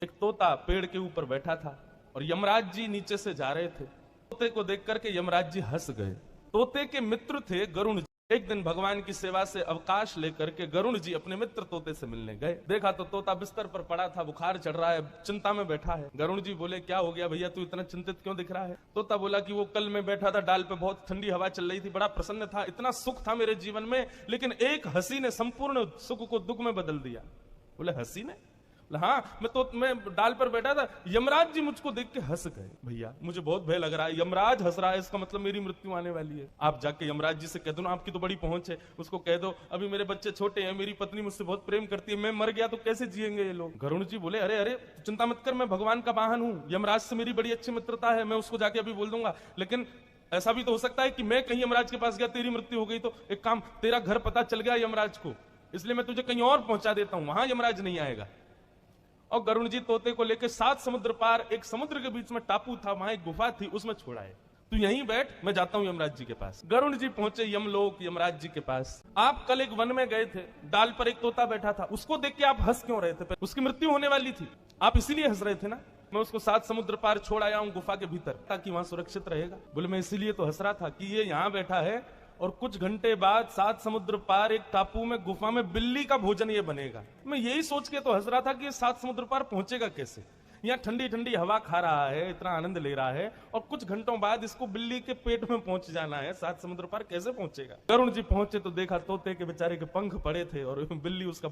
एक तोता पेड़ के ऊपर बैठा था और यमराज जी नीचे से जा रहे थे। तोते को देख करके यमराज जी हंस गए। तोते के मित्र थे गरुण जी। एक दिन भगवान की सेवा से अवकाश लेकर के गरुण जी अपने मित्र तोते से मिलने गए। देखा तो तोता बिस्तर पर पड़ा था, बुखार चढ़ रहा है, चिंता में बैठा है। गरुण जी बोले, क्या हो गया भैया, तू इतना चिंतित क्यों दिख रहा है? तोता बोला कि वो कल मैं बैठा था डाल पे, बहुत ठंडी हवा चल रही थी, बड़ा प्रसन्न था, इतना सुख था मेरे जीवन में, लेकिन एक हंसी ने संपूर्ण सुख को दुख में बदल दिया। बोले हंसी ने? हाँ, मैं डाल पर बैठा था, यमराज जी मुझको देख के हंस गए। भैया मुझे बहुत भय लग रहा है, यमराज हंस रहा है, इसका मतलब मेरी मृत्यु आने वाली है। आप जाके यमराज जी से कह दो ना, आपकी तो बड़ी पहुंच है, उसको कह दो अभी मेरे बच्चे छोटे हैं, मेरी पत्नी मुझसे बहुत प्रेम करती है, मैं मर गया तो कैसे जिएंगे ये लोग। गरुण जी बोले, अरे अरे चिंता मत कर, मैं भगवान का वाहन हूं, यमराज से मेरी बड़ी अच्छी मित्रता है, मैं उसको जाके अभी बोल दूंगा। लेकिन ऐसा भी तो हो सकता है कि मैं कहीं यमराज के पास गया, तेरी मृत्यु हो गई, तो एक काम, तेरा घर पता चल गया यमराज को, इसलिए मैं तुझे कहीं और पहुंचा देता हूं, वहां यमराज नहीं आएगा। और गरुण जी तोते को लेकर 7 समुद्र पार, एक समुद्र के बीच में टापू था, वहां एक गुफा थी, उसमें छोड़ाए। तू यहीं बैठ, मैं जाता हूं यमराज जी के पास। गरुण जी पहुंचे यमलोक, यमराज जी के पास। आप कल एक वन में गए थे, डाल पर एक तोता बैठा था, उसको देख के आप हंस क्यों रहे थे? उसकी मृत्यु होने वाली थी, आप इसीलिए हंस रहे थे ना? मैं उसको 7 समुद्र पार छोड़ आया हूं गुफा के भीतर, ताकि वहां सुरक्षित रहेगा। बोले मैं इसीलिए तो हंस रहा था कि ये यहां बैठा है और कुछ घंटे बाद 7 समुद्र पार एक टापू में, गुफा में बिल्ली का भोजन ये बनेगा। मैं यही सोच के तो हंस रहा था कि ये 7 समुद्र पार पहुंचेगा कैसे। यहाँ ठंडी ठंडी हवा खा रहा है, इतना आनंद ले रहा है, और कुछ घंटों बाद इसको बिल्ली के पेट में पहुंच जाना है, 7 समुद्र पार कैसे पहुंचेगा? गरुण जी पहुंचे तो देखा तोते के बेचारे के पंख पड़े थे और बिल्ली उसका